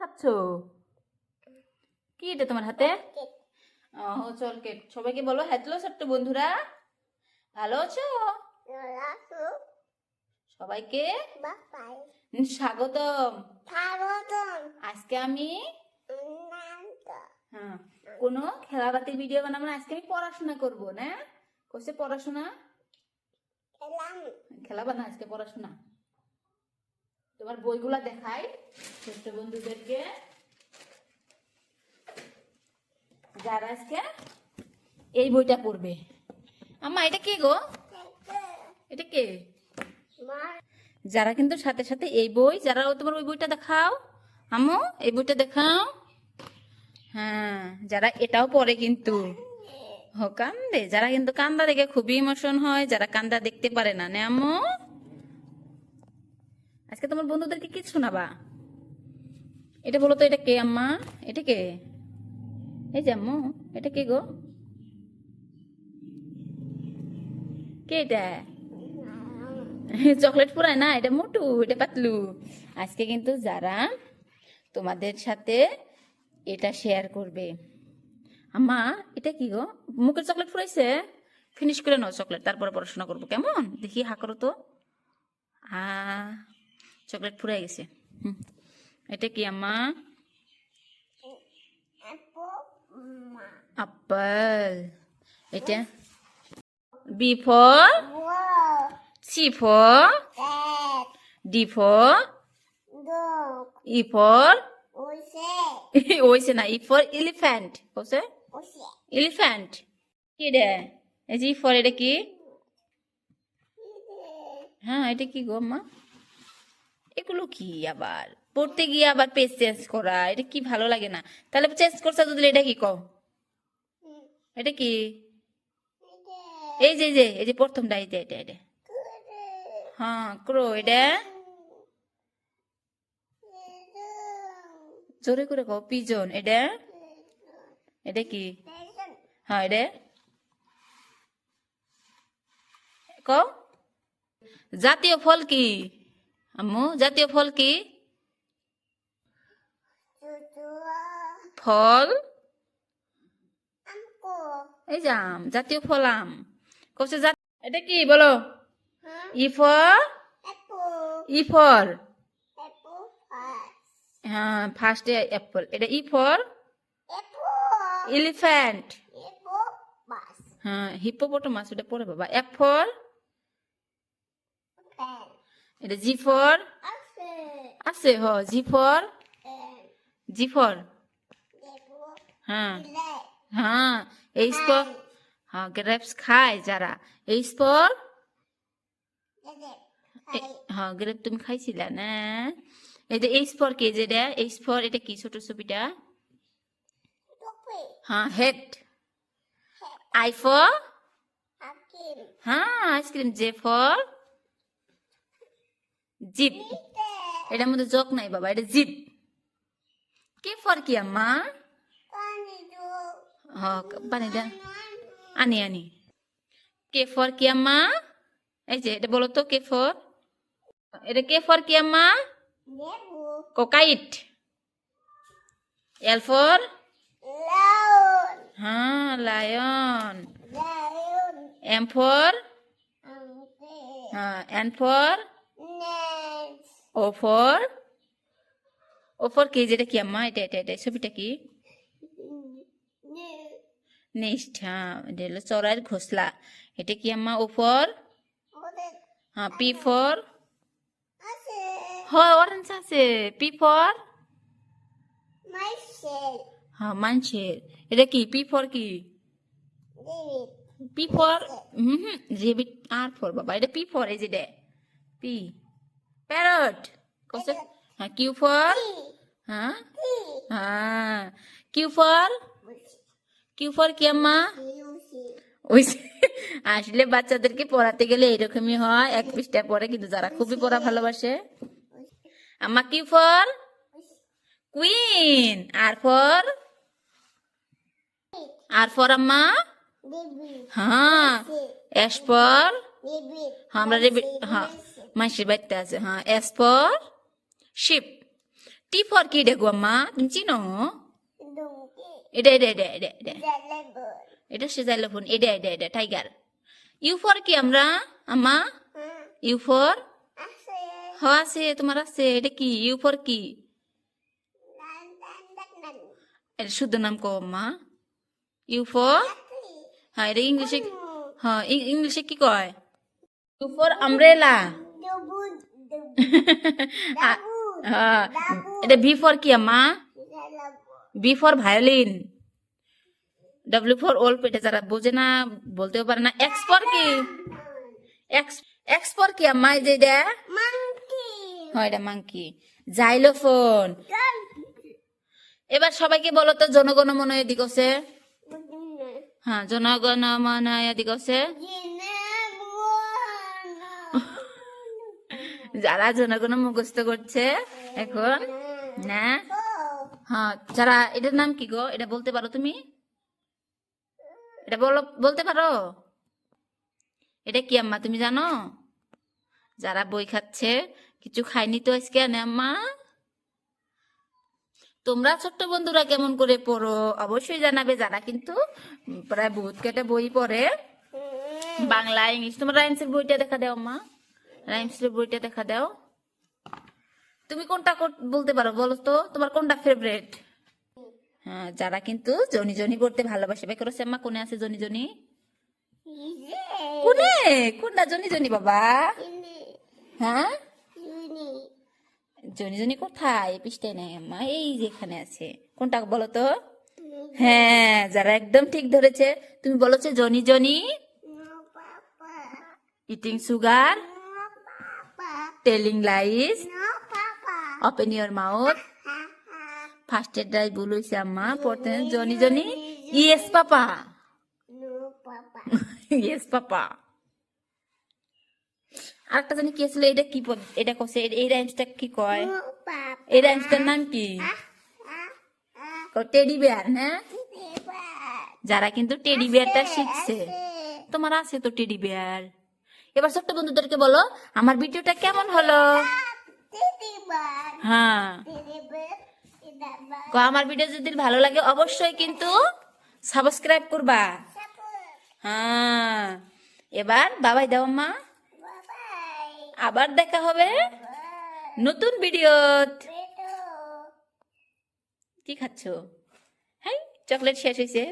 খাচ্ছ? কি এটা তোমার হাতে? চলকেট। সবাইকে বলো হ্যালো ছোট্ট বন্ধুরা, ভালো আছো? সবাইকে স্বাগতম। আজকে আমি কোনো খেলাবাতির ভিডিও বানাবো না, আজকে আমি পড়াশোনা করবো না। কইছে পড়াশোনা, খেলা বানা, আজকে পড়াশোনা। তোমার বইগুলা দেখাই ছোট্ট বন্ধুদেরকে, যারা আজকে এই বইটা পড়বে। আম্মা এটা কে গো? এটা কে? যারা কিন্তু সাথে সাথে এই বই, যারা তোমার ওই বইটা দেখাও আম্মু, এই বইটা দেখাও। হ্যাঁ, যারা এটাও পড়ে কিন্তু কান্দে, যারা কিন্তু কান্দা দেখে খুবই ইমোশন হয়, যারা কান্দা দেখতে পারে না। নে আম্মু, আজকে তোমার বন্ধুদেরকে কি শোনাবা? এটা বলো তো, এটা কে আম্মা? এটা কে? এই যে আম্মু, এটা কে গো? কে এটা? চকলেট পুরায় না, এটা মোটু, এটা পাতলু। আজকে কিন্তু যারা তোমাদের সাথে এটা শেয়ার করবে। আম্মা এটা কি গো? মুখের চকলেট ফুরাইছে? ফিনিশ করে নাও চকলেট, তারপরে পড়াশোনা করবো, কেমন? দেখি হা করো তো। চকলেট ফুরাই গেছে। এটা কি আম্মা? আপেল। এটা B for C for D for E for ওইসে না, ই ফর এলিফ্যান্ট। ওসে এলিফ্যান্ট। কি রে? এই যে ই ফর, এটা কি? হ্যাঁ, এটা কি গো মা? এগুলো কি আবার পড়তে গিয়ে আবার পেজ চেঞ্জ করা, এটা কি ভালো লাগে না। তাহলে চেঞ্জ করছে যদি এটা কি কও? এটা কি? এই যে প্রথমটা, এই যে এটা এটা। হ্যাঁ, ক্রো। এটা জোরে করে কও, পিজন। এটা এটা কি? হ্যাঁ, এটা কও। জাতীয় ফল কি আম্মু? জাতীয় ফল কি? ফল এই যে আম, জাতীয় ফল আম। কবছে এটা কি বলো? ই ফর ই ফর হ্যাঁ, ফার্স্ট অ্যাপল। এটা ই ফর এলিফ্যান্ট। হ্যাঁ, হিপোপটামাস, ওটা পড়ে বাবা। এফ ফর, এটা জি ফর আছে। জি ফর জি ফর হ্যাঁ হ্যাঁ। এইচ ফর, হ্যাঁ, গ্রেপস খায় যারা। এইচ ফর, হ্যাঁ, গ্রেপ তুমি খাইছিলা না? এই যে এইচ ফর কে? যেটা এইচ ফর, এটা কি ছোট ছবিটা? হ্যাঁ, হেড। আই ফর, হ্যাঁ, আইসক্রিম। J for zip. এটার মধ্যে জক নাই বাবা, এটা জিপ। কে ফর কি আম্মা? হ্যাঁ, পানি দেন, আনি আনি। কে ফর কি আম্মা? এই যে এটা বলো তো, কে ফর? এটা কে ফর কি আম্মা? কোকাইট। এল ফর, হ্যাঁ, লায়ন। এম ফর, হ্যাঁ, এন ফর, ও ফর কি? যেটা কি আম্মা? এটা এটা এটা ছবিটা কি? নেক্সট, হ্যাঁ, এটা হলো চড়াইয়ের ঘোষলা। এটা কি আম্মা? ও ফর, হ্যাঁ, পি ফর, হ্যাঁ, অরেঞ্জ আছে। পি ফর, হ্যাঁ, মানুষের। এটা কি? পি ফর কি? P for rabbit. R for বাবা, এটা পি ফর, এই যে পি প্যারট। কসে? হ্যাঁ, কিউ ফর, হ্যাঁ হ্যাঁ, কিউ ফর, কিউ ফর কি আম্মা? ওই আসলে বাচ্চাদেরকে পড়াতে গেলে এরকমই হয়, এক পৃষ্ঠা পড়ে, কিন্তু যারা খুবই পড়া ভালোবাসে। আম্মা Q for queen. R for আম্মা, হ্যাঁ, এস ফর, হ্যাঁ, আমরা রেবিট, হ্যাঁ, মাসির বাড়িতে আছে। হ্যাঁ, S for ship. T for কি এটা গো আম্মা তুমি চিনো এটা এটা এটা এটা এটা এটা সিজাইলোফোন এটা এটা এটা টাইগার ইউ ফর কি আমরা আম্মা ইউ ফর আছে তোমার আছে এটা কি ইউ ফর কি এটা শুদ্ধ নাম কো আম্মা ইউ ফর হ্যাঁ এটা ইংলিশে হ্যাঁ ইংলিশে কি কয় ইউ ফর আমব্রেলা হ্যাঁ এটা ভি ফর কি আম্মা B for violin W for old এটা যারা বোঝে না বলতেও পারে না এক্স ফর কি এক্স ফর কি আম্মা এই যে এটা হয় এটা মাংকি জাইলোফোন এবার সবাইকে বলো তো জনগণ মন এদিক আছে হ্যাঁ জনগণ মন এদিক আছে যারা জনগণ মুখস্থ করছে এখন না হ্যাঁ যারা এটার নাম কি গো এটা বলতে পারো তুমি এটা বলতে পারো এটা কি আম্মা তুমি জানো যারা বই খাচ্ছে কিছু খাইনি তো আজকে আনে আম্মা তোমরা ছোট্ট বন্ধুরা কেমন করে পড়ো অবশ্যই জানাবে যারা কিন্তু প্রায় বহুত কেটে বই পড়ে বাংলা ইংলিশ তোমার রাইমসের বইটা দেখা দাও আম্মা রাইমসের বইটা দেখা দাও তুমি কোনটা বলতে পারো বলো তো তোমার কোনটা ফেভারিট হ্যাঁ যারা কিন্তু জনি জনি পড়তে ভালোবাসে বের করেছে আম্মা কোনে আছে জনি জনি কোনে কোনটা জনি জনি বাবা হ্যাঁ জনি জনি কোথায় পৃষ্ঠায় নেই আম্মা এই যে এখানে আছে কোনটা বলো তো হ্যাঁ যারা একদম ঠিক ধরেছে তুমি বলেছো Johnny Johnny eating sugar telling lines open your mouth ফার্স্টের ড্রাই ভুল হয়েছে আম্মা পড়তে জনি জনি ইয়েস পাপা ইয়েস পাপা আরেকটা জানি কি ছিল এটা কি এটা কছে এই রাইমসটা কি কয় এই রাইমসটার নাম কি টেডি বিয়ার হ্যাঁ যারা কিন্তু টেডি বিয়ারটা শিখছে তোমার আছে তো টেডি বিয়ার এবার ছোট্ট বন্ধুদেরকে বলো আমার ভিডিওটা কেমন হলো হ্যাঁ আমার ভিডিও যদি ভালো লাগে অবশ্যই কিন্তু সাবস্ক্রাইব করবা হ্যাঁ এবার বাবাই দাও আম্মা আবার দেখা হবে নতুন ভিডিও কি খাচ্ছো হ্যাঁ চকলেট শেষ হয়েছে